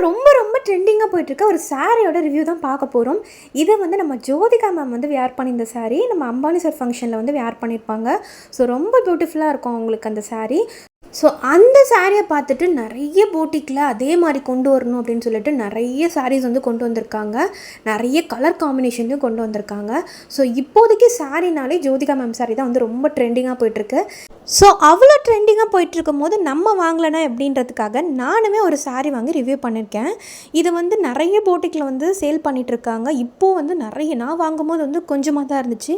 ரொம்ப ரொம்ப ட்ரெண்டிங்காக போயிட்டுருக்க ஒரு சாரியோட ரிவ்யூ தான் பார்க்க போகிறோம். இதை வந்து நம்ம ஜோதிகா மேம் வந்து வேர் பண்ணியிருந்த சாரீ நம்ம அம்பானி சார் ஃபங்க்ஷனில் வந்து வேர் பண்ணியிருப்பாங்க. ஸோ ரொம்ப பியூட்டிஃபுல்லாக இருக்கும் அவங்களுக்கு அந்த சாரீ. ஸோ அந்த சாரியை பார்த்துட்டு நிறைய போட்டிக்கில் அதே மாதிரி கொண்டு வரணும் அப்படின்னு சொல்லிட்டு நிறைய சாரீஸ் வந்து கொண்டு வந்திருக்காங்க. நிறைய கலர் காம்பினேஷன்லையும் கொண்டு வந்திருக்காங்க. ஸோ இப்போதைக்கு சாரினாலே ஜோதிகா மேம் சாரீ தான் வந்து ரொம்ப ட்ரெண்டிங்காக போயிட்டுருக்கு. ஸோ அவ்வளோ ட்ரெண்டிங்காக போயிட்டுருக்கும் போது நம்ம வாங்கலைன்னா எப்படின்றதுக்காக நானுமே ஒரு சாரீ வாங்கி ரிவ்யூ பண்ணியிருக்கேன். இது வந்து நிறைய போட்டிக்கில் வந்து சேல் பண்ணிகிட்ருக்காங்க. இப்போது வந்து நிறைய நான் வாங்கும்போது வந்து கொஞ்சமாக தான் இருந்துச்சு.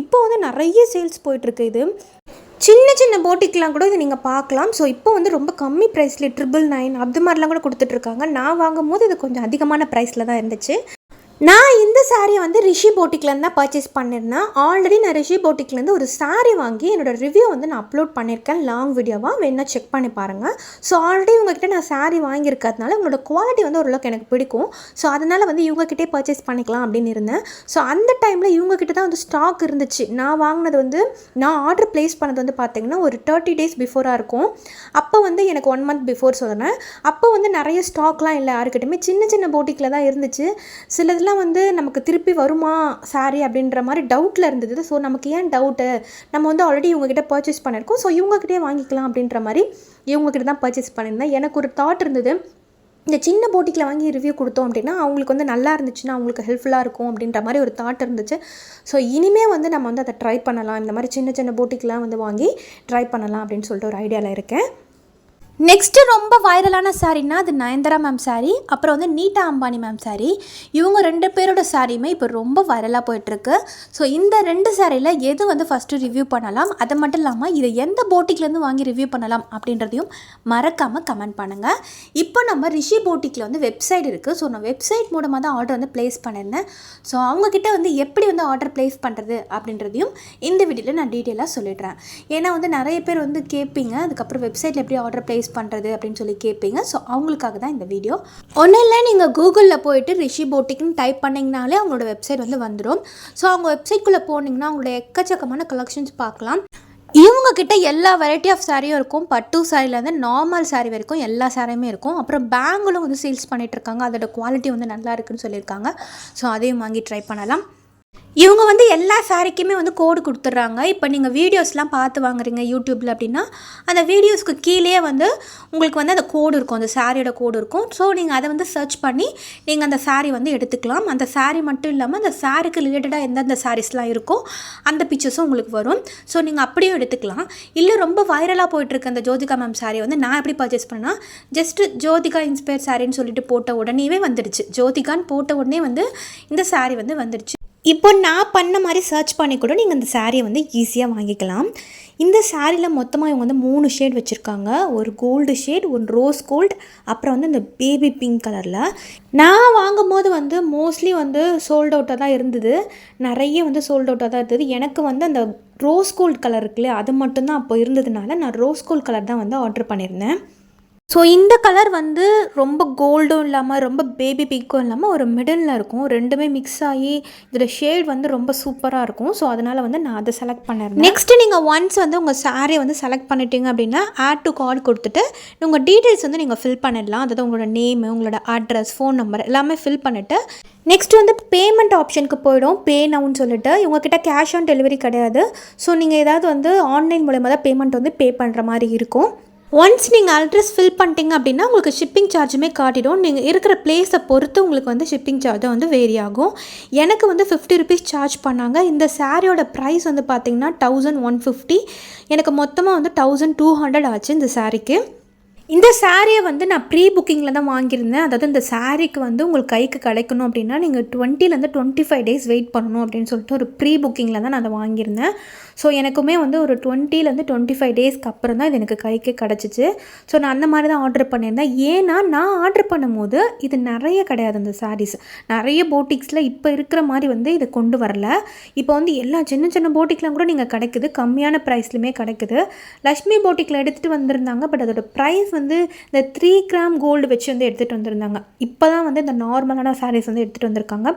இப்போது வந்து நிறைய சேல்ஸ் போயிட்டுருக்கு. இது சின்ன சின்ன போட்டிக்கெலாம் கூட இதை நீங்கள் பார்க்கலாம். ஸோ இப்போ வந்து ரொம்ப கம்மி ப்ரைஸில் 999 அது மாதிரிலாம் கூட கொடுத்துட்ருக்காங்க. நான் வாங்கும்போது இது கொஞ்சம் அதிகமான ப்ரைஸில் தான் இருந்துச்சு. நான் இந்த சாரியை வந்து ரிஷி போட்டிக்லேருந்து தான் பர்ச்சேஸ் பண்ணியிருந்தேன். ஆல்ரெடி நான் ரிஷி போட்டிக்லேருந்து ஒரு சாரீ வாங்கி என்னோடய ரிவ்யூ வந்து நான் அப்லோட் பண்ணியிருக்கேன் லாங் வீடியோவாக, வேணா செக் பண்ணி பாருங்கள். ஸோ ஆல்ரெடி உங்ககிட்ட நான் சாரீ வாங்கியிருக்கிறதுனால உங்களோட குவாலிட்டி வந்து ஓரளவுக்கு எனக்கு பிடிக்கும். ஸோ அதனால் வந்து இவங்ககிட்டே பர்ச்சேஸ் பண்ணிக்கலாம் அப்படின்னு இருந்தேன். ஸோ அந்த டைமில் இவங்ககிட்ட தான் வந்து ஸ்டாக் இருந்துச்சு. நான் வாங்கினது வந்து நான் ஆர்டர் ப்ளேஸ் பண்ணது வந்து பார்த்திங்கன்னா ஒரு 30 days பிஃபோராக இருக்கும். அப்போ வந்து எனக்கு 1 month பிஃபோர் சொன்னேன். அப்போ வந்து நிறைய ஸ்டாக்லாம் இல்லை யாருக்கிட்டையுமே, சின்ன சின்ன போட்டிக்கில் தான் இருந்துச்சு. சிலதெல்லாம் வந்து நமக்கு திருப்பி வருமா சாரி அப்படின்ற மாதிரி டவுட்டில் இருந்தது. ஸோ நமக்கு ஏன் டவுட்டு, நம்ம வந்து ஆல்ரெடி இவங்ககிட்ட பர்ச்சேஸ் பண்ணியிருக்கோம், ஸோ இவங்ககிட்டே வாங்கிக்கலாம் அப்படின்ற மாதிரி இவங்ககிட்ட தான் பர்ச்சேஸ் பண்ணியிருந்தேன். எனக்கு ஒரு தாட் இருந்தது, இந்த சின்ன போட்டிக்கில் வாங்கி ரிவ்யூ கொடுத்தோம் அப்படின்னா அவங்களுக்கு வந்து நல்லா இருந்துச்சுன்னா அவங்களுக்கு ஹெல்ப்ஃபுல்லாக இருக்கும் அப்படின்ற மாதிரி ஒரு தாட் இருந்துச்சு. ஸோ இனிமேல் வந்து நம்ம வந்து அதை ட்ரை பண்ணலாம், இந்த மாதிரி சின்ன சின்ன போட்டிக்கெலாம் வந்து வாங்கி ட்ரை பண்ணலாம் அப்படின்னு சொல்லிட்டு ஒரு ஐடியாவில் இருக்கேன். நெக்ஸ்ட்டு ரொம்ப வைரலான சாரீனா அது நயன்தாரா மேம் சாரீ, அப்புறம் வந்து நீட்டா அம்பானி மேம் சாரீ. இவங்க 2 பேரோட சாரியுமே இப்போ ரொம்ப வைரலாக போயிட்டுருக்கு. ஸோ இந்த 2 சாரியில் எது வந்து ஃபஸ்ட்டு ரிவ்யூ பண்ணலாம், அது மட்டும் இல்லாமல் இதை எந்த போட்டிக்லேருந்து வாங்கி ரிவ்யூ பண்ணலாம் அப்படின்றதையும் மறக்காமல் கமெண்ட் பண்ணுங்கள். இப்போ நம்ம ரிஷி போட்டிக்கில் வந்து வெப்சைட் இருக்குது. ஸோ நான் வெப்சைட் மூலமாக தான் ஆர்டர் வந்து ப்ளேஸ் பண்ணியிருந்தேன். ஸோ அவங்கக்கிட்ட வந்து எப்படி வந்து ஆர்டர் ப்ளேஸ் பண்ணுறது அப்படின்றதையும் இந்த வீடியோவில் நான் டீட்டெயிலாக சொல்லிடுறேன். ஏன்னா வந்து நிறைய பேர் வந்து கேட்பீங்க, அதுக்கப்புறம் வெப்சைட்டில் எப்படி ஆர்டர் ப்ளேஸ் பண்ணுறது அப்படின்னு சொல்லி கேட்பீங்க. ஸோ அவங்களுக்காக தான் இந்த வீடியோ. ஒன்றும் இல்லை, நீங்கள் கூகுளில் போயிட்டு ரிஷி போட்டிக்னு டைப் பண்ணிங்கனாலே அவங்களோட வெப்சைட் வந்து வந்துடும். ஸோ அவங்க வெப்சைட்குள்ளே போனீங்கன்னா அவங்களோட எக்கச்சக்கமான கலெக்ஷன்ஸ் பார்க்கலாம். இவங்கக்கிட்ட எல்லா வெரைட்டி ஆஃப் சாரியும் இருக்கும். பட்டு சாரிலேருந்து நார்மல் சாரீ வரைக்கும் எல்லா சாரியுமே இருக்கும். அப்புறம் பேங்கிலும் வந்து சேல்ஸ் பண்ணிகிட்ருக்காங்க. அதோட குவாலிட்டி வந்து நல்லா இருக்குன்னு சொல்லியிருக்காங்க. ஸோ அதையும் வாங்கி ட்ரை பண்ணலாம். இவங்க வந்து எல்லா சாரிக்குமே வந்து கோடு கொடுத்துட்றாங்க. இப்போ நீங்கள் வீடியோஸ்லாம் பார்த்து வாங்குறீங்க யூடியூப்பில் அப்படின்னா அந்த வீடியோஸ்க்கு கீழே வந்து உங்களுக்கு வந்து அந்த கோடு இருக்கும், அந்த சாரியோட கோடு இருக்கும். ஸோ நீங்கள் அதை வந்து சர்ச் பண்ணி நீங்கள் அந்த சாரீ வந்து எடுத்துக்கலாம். அந்த சாரீ மட்டும் இல்லாமல் அந்த சாரிக்கு ரிலேட்டடாக எந்தெந்த சாரீஸ்லாம் இருக்கோ அந்த பிக்சர்ஸும் உங்களுக்கு வரும். ஸோ நீங்கள் அப்படியும் எடுத்துக்கலாம். இல்லை ரொம்ப வைரலாக போயிட்டுருக்கு அந்த ஜோதிகா மேம் சாரீ வந்து நான் எப்படி பர்ச்சேஸ் பண்ணால் ஜஸ்ட்டு ஜோதிகா இன்ஸ்பயர் சாரின்னு சொல்லிட்டு போட்ட உடனேவே வந்துடுச்சு. ஜோதிகான்னு போட்ட உடனே வந்து இந்த சாரீ வந்து வந்துடுச்சு. இப்போ நான் பண்ண மாதிரி சர்ச் பண்ணி கூட நீங்கள் இந்த சாரியை வந்து ஈஸியாக வாங்கிக்கலாம். இந்த சாரியில் மொத்தமாக இவங்க வந்து 3 ஷேட் வச்சுருக்காங்க. ஒரு கோல்டு ஷேட், ஒரு ரோஸ் கோல்டு, அப்புறம் வந்து இந்த பேபி பிங்க் கலரில். நான் வாங்கும்போது வந்து மோஸ்ட்லி வந்து சோல்ட் அவுட்டாக தான் இருந்தது. நிறைய வந்து சோல்ட் அவுட்டாக தான் இருந்தது. எனக்கு வந்து அந்த ரோஸ் கோல்டு கலர் இருக்குல்லையே அது மட்டும்தான் அப்போ இருந்ததுனால நான் ரோஸ் கோல்டு கலர் தான் வந்து ஆர்டர் பண்ணியிருந்தேன். ஸோ இந்த கலர் வந்து ரொம்ப கோல்டும் இல்லாமல் ரொம்ப பேபி பிங்க்கும் இல்லாமல் ஒரு மிடில் இருக்கும். ரெண்டுமே மிக்ஸ் ஆகி இதோட ஷேட் வந்து ரொம்ப சூப்பராக இருக்கும். ஸோ அதனால் வந்து நான் அதை செலக்ட் பண்ணியிருந்தேன். நெக்ஸ்ட்டு நீங்கள் ஒன்ஸ் வந்து உங்கள் சாரியை வந்து செலக்ட் பண்ணிட்டீங்க அப்படின்னா ஆட் டு கார்டு கொடுத்துட்டு உங்கள் டீட்டெயில்ஸ் வந்து நீங்கள் ஃபில் பண்ணிடலாம். அதாவது உங்களோட நேமு, உங்களோட அட்ரஸ், ஃபோன் நம்பர் எல்லாமே ஃபில் பண்ணிவிட்டு நெக்ஸ்ட் வந்து பேமெண்ட் ஆப்ஷனுக்கு போய்டும். பே நவுன்னு சொல்லிட்டு இவங்ககிட்ட கேஷ் ஆன் டெலிவரி கிடையாது. ஸோ நீங்கள் ஏதாவது வந்து ஆன்லைன் மூலமாக தான் பேமெண்ட் வந்து பே பண்ணுற மாதிரி இருக்கும். ஒன்ஸ் நீங்கள் அட்ரஸ் ஃபில் பண்ணிட்டீங்க அப்படின்னா உங்களுக்கு ஷிப்பிங் சார்ஜுமே காட்டிடும். நீங்கள் இருக்கிற பிளேஸை பொறுத்து உங்களுக்கு வந்து ஷிப்பிங் சார்ஜை வந்து வேரி ஆகும். எனக்கு வந்து 50 rupees சார்ஜ் பண்ணாங்க. இந்த சாரியோட ப்ரைஸ் வந்து பார்த்திங்கன்னா 1150. எனக்கு மொத்தமாக வந்து 1200 ஆச்சு இந்த சாரிக்கு. இந்த சாரியை வந்து நான் ப்ரீ புக்கிங்கில் தான் வாங்கியிருந்தேன். அதாவது இந்த சாரிக்கு வந்து உங்களுக்கு கைக்கு கிடைக்கணும் அப்படின்னா நீங்கள் 20 to 25 days வெயிட் பண்ணணும் அப்படின்னு சொல்லிட்டு ஒரு ப்ரீ புக்கிங்கில் தான் நான் அதை வாங்கியிருந்தேன். ஸோ எனக்குமே வந்து ஒரு 20 to 25 daysக்கு அப்புறம் தான் இது எனக்கு கைக்கு கிடச்சிச்சு. ஸோ நான் அந்த மாதிரி தான் ஆர்டர் பண்ணியிருந்தேன். ஏன்னா நான் ஆர்டர் பண்ணும்போது இது நிறைய கிடையாது. அந்த சாரீஸ் நிறைய போட்டிக்ஸில் இப்போ இருக்கிற மாதிரி வந்து இதை கொண்டு வரல. இப்போ வந்து எல்லா சின்ன சின்ன போட்டிக்லாம் கூட நீங்கள் கிடைக்குது, கம்மியான ப்ரைஸ்லையுமே கிடைக்குது. லக்ஷ்மி போட்டிக்கில் எடுத்துகிட்டு வந்திருந்தாங்க. பட் அதோட ப்ரைஸ் வந்து இந்த 3 gram கோல்டு வச்சு வந்து எடுத்துகிட்டு வந்திருந்தாங்க. இப்போ தான் வந்து இந்த நார்மலான சாரீஸ் வந்து எடுத்துகிட்டு வந்திருக்காங்க.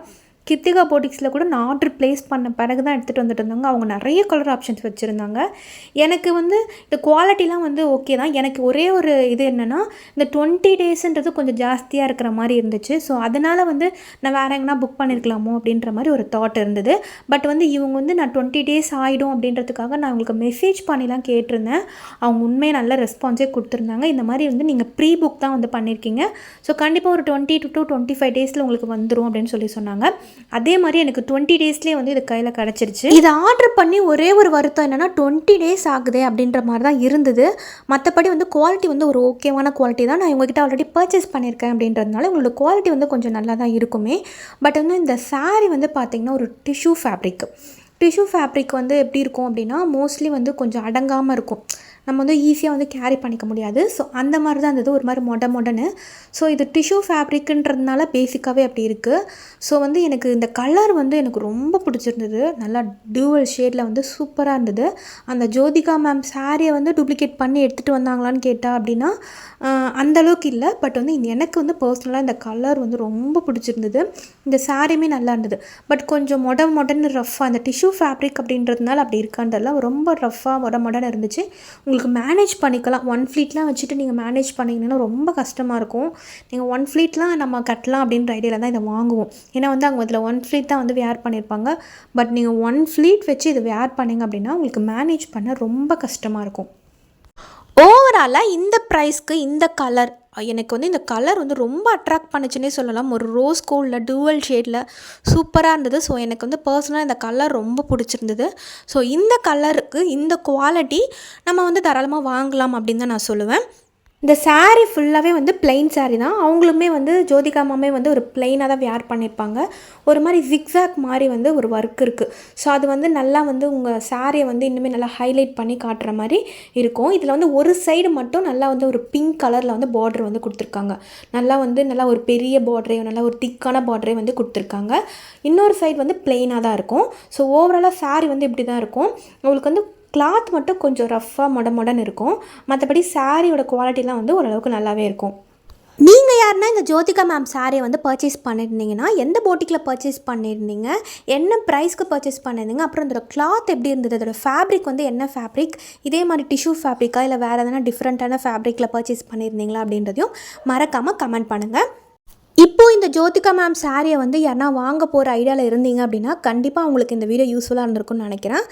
கிருத்திகா போட்டிக்ஸில் கூட நான் ஆர்டர் ப்ளேஸ் பண்ண பிறகு தான் எடுத்துகிட்டு வந்துட்டு இருந்தாங்க. அவங்க நிறைய கலர் ஆப்ஷன்ஸ் வச்சுருந்தாங்க. எனக்கு வந்து இந்த குவாலிட்டிலாம் வந்து ஓகே தான். எனக்கு ஒரே ஒரு இது என்னென்னா, இந்த 20 டேஸுன்றது கொஞ்சம் ஜாஸ்தியாக இருக்கிற மாதிரி இருந்துச்சு. ஸோ அதனால் வந்து நான் வேறு எங்கன்னா புக் பண்ணியிருக்கலாமோ அப்படின்ற மாதிரி ஒரு தாட் இருந்தது. பட் வந்து இவங்க வந்து நான் 20 டேஸ் ஆகிடும் அப்படின்றதுக்காக நான் உங்களுக்கு மெசேஜ் பண்ணிலாம் கேட்டிருந்தேன். அவங்க உண்மையாக நல்ல ரெஸ்பான்ஸே கொடுத்துருந்தாங்க. இந்த மாதிரி வந்து நீங்கள் ப்ரீ புக் தான் வந்து பண்ணியிருக்கீங்க. ஸோ கண்டிப்பாக ஒரு 20 to 25 டேஸில் உங்களுக்கு வந்துடும் அப்படின்னு சொன்னாங்க. அதே மாதிரி எனக்கு 20 டேஸ்லேயே வந்து இது கையில் கிடச்சிருச்சு. இதை ஆர்டர் பண்ணி ஒரே ஒரு வருத்தம் என்னென்னா 20 டேஸ் ஆகுதே அப்படின்ற மாதிரி தான் இருந்தது. மற்றபடி வந்து குவாலிட்டி வந்து ஒரு ஓகேவான குவாலிட்டி தான். நான் இவங்ககிட்ட ஆல்ரெடி பர்ச்சேஸ் பண்ணியிருக்கேன் அப்படின்றதுனால உங்களோட குவாலிட்டி வந்து கொஞ்சம் நல்லா தான் இருக்குமே. பட் வந்து இந்த சாரீ வந்து பார்த்திங்கன்னா ஒரு டிஷ்யூ ஃபேப்ரிக் வந்து எப்படி இருக்கும் அப்படின்னா மோஸ்ட்லி வந்து கொஞ்சம் அடங்காமல் இருக்கும். நம்ம வந்து ஈஸியாக வந்து கேரி பண்ணிக்க முடியாது. ஸோ அந்த மாதிரி தான் இருந்தது, ஒரு மாதிரி மொடன்னு. ஸோ இது டிஷ்யூ ஃபேப்ரிக்குன்றதுனால பேசிக்காகவே அப்படி இருக்குது. ஸோ வந்து எனக்கு இந்த கலர் வந்து எனக்கு ரொம்ப பிடிச்சிருந்தது. நல்லா டியூவல் ஷேடில் வந்து சூப்பராக இருந்தது. அந்த ஜோதிகா மேம் சாரியை வந்து டூப்ளிகேட் பண்ணி எடுத்துகிட்டு வந்தாங்களான்னு கேட்டால் அப்படின்னா அந்தளவுக்கு இல்லை. பட் வந்து எனக்கு வந்து பர்சனலாக இந்த கலர் வந்து ரொம்ப பிடிச்சிருந்தது. இந்த சாரியுமே நல்லா இருந்தது. பட் கொஞ்சம் மொடன்னு ரஃப்பாக அந்த டிஷ்யூ ஃபேப்ரிக் அப்படின்றதுனால அப்படி இருக்கான்றதுலாம் ரொம்ப ரஃப்பாக மொடன்னு இருந்துச்சு. உங்களுக்கு மேனேஜ் பண்ணிக்கலாம். 1 ஃப்ளீட்லாம் வச்சுட்டு நீங்கள் மேனேஜ் பண்ணிங்கன்னா ரொம்ப கஷ்டமாக இருக்கும். நீங்கள் 1 ஃப்ளீட்லாம் நம்ம கட்டலாம் அப்படின்ற ஐடியாவில் தான் இதை வாங்குவோம். ஏன்னா வந்து அவங்க இதில் 1 ஃப்ளீட் தான் வந்து வேர் பண்ணியிருப்பாங்க. பட் நீங்கள் 1 ஃப்ளீட் வச்சு இதை வேர் பண்ணிங்க அப்படின்னா உங்களுக்கு மேனேஜ் பண்ண ரொம்ப கஷ்டமாக இருக்கும். ஓவராலாக இந்த ப்ரைஸ்க்கு இந்த கலர் எனக்கு வந்து இந்த கலர் வந்து ரொம்ப அட்ராக்ட் பண்ணிச்சுன்னே சொல்லலாம். ஒரு ரோஸ் கோல்டில் டூவல் ஷேடில் சூப்பராக இருந்தது. ஸோ எனக்கு வந்து பர்சனலாக இந்த கலர் ரொம்ப பிடிச்சிருந்தது. ஸோ இந்த கலருக்கு இந்த குவாலிட்டி நம்ம வந்து தாராளமாக வாங்கலாம் அப்படின்னு தான் நான் சொல்லுவேன். இந்த சாரீ ஃபுல்லாகவே வந்து பிளெயின் சாரீ தான். அவங்களுமே வந்து ஜோதிகா மாமே வந்து ஒரு பிளெயினாக தான் வேர் பண்ணியிருப்பாங்க. ஒரு மாதிரி ஜிக்ஸாக் மாதிரி வந்து ஒரு ஒர்க் இருக்குது. ஸோ அது வந்து நல்லா வந்து உங்கள் சாரியை வந்து இன்னுமே நல்லா ஹைலைட் பண்ணி காட்டுற மாதிரி இருக்கும். இதில் வந்து ஒரு சைடு மட்டும் நல்லா வந்து ஒரு பிங்க் கலரில் வந்து பார்டர் வந்து கொடுத்துருக்காங்க. நல்லா ஒரு பெரிய பார்டரே, நல்லா ஒரு திக்கான பார்டரே வந்து கொடுத்துருக்காங்க. இன்னொரு சைடு வந்து பிளெயினாக தான் இருக்கும். ஸோ ஓவராலாக சாரீ வந்து இப்படி தான் இருக்கும். உங்களுக்கு வந்து கிளாத் மட்டும் கொஞ்சம் ரஃப்பாக மொடன்னு இருக்கும். மற்றபடி சாரியோட குவாலிட்டிலாம் வந்து ஓரளவுக்கு நல்லாவே இருக்கும். நீங்கள் யாருன்னா இந்த ஜோதிகா மேம் சாரியை வந்து பர்ச்சேஸ் பண்ணியிருந்தீங்கன்னா எந்த போட்டிக்கில் பர்ச்சேஸ் பண்ணியிருந்தீங்க, என்ன ப்ரைஸ்க்கு பர்ச்சேஸ் பண்ணியிருந்தீங்க, அப்புறம் இதோட கிளாத் எப்படி இருந்தது, அதோட ஃபேப்ரிக் வந்து என்ன ஃபேப்ரிக், இதே மாதிரி டிஷ்யூ ஃபேப்ரிக்கா இல்லை வேறு எதனா டிஃப்ரெண்ட்டான ஃபேப்ரிக்கில் பர்ச்சேஸ் பண்ணியிருந்தீங்களா அப்படின்றதையும் மறக்காமல் கமெண்ட் பண்ணுங்கள். இப்போது இந்த ஜோதிகா மேம் சாரியை வந்து யாருன்னா வாங்க போகிற ஐடியாவில் இருந்தீங்க அப்படின்னா கண்டிப்பாக உங்களுக்கு இந்த வீடியோ யூஸ்ஃபுல்லாக இருந்திருக்கும்னு நினைக்கிறேன்.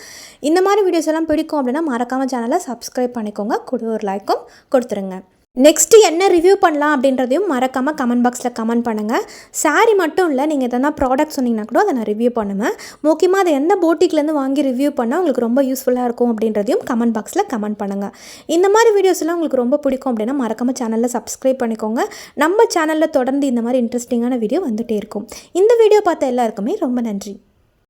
இந்த மாதிரி வீடியோஸ் எல்லாம் பிடிக்கும் அப்படின்னா மறக்காமல் சேனலை சப்ஸ்கிரைப் பண்ணிக்கோங்க. கூட ஒரு லைக்கும் கொடுத்துருங்க. நெக்ஸ்ட்டு என்ன ரிவ்யூ பண்ணலாம் அப்படின்றதையும் மறக்காமல் கமெண்ட் பாக்ஸில் கமெண்ட் பண்ணுங்கள். சாரீ மட்டும் இல்லை, நீங்கள் எதனா ப்ராடக்ட் சொன்னீங்கன்னா கூட அதை நான் ரிவ்யூ பண்ணுவேன். முக்கியமாக அதை எந்த போட்டிக்லேருந்து வாங்கி ரிவ்யூ பண்ணால் உங்களுக்கு ரொம்ப யூஸ்ஃபுல்லாக இருக்கும் அப்படின்றதையும் கமெண்ட் பாக்ஸில் கமெண்ட் பண்ணுங்கள். இந்த மாதிரி வீடியோஸ்லாம் உங்களுக்கு ரொம்ப பிடிக்கும் அப்படின்னா மறக்காமல் சேனலில் சப்ஸ்கிரைப் பண்ணிக்கோங்க. நம்ம சேனலில் தொடர்ந்து இந்த மாதிரி இன்ட்ரெஸ்டிங்கான வீடியோ வந்துகிட்டே இருக்கும். இந்த வீடியோ பார்த்த எல்லாருக்குமே ரொம்ப நன்றி.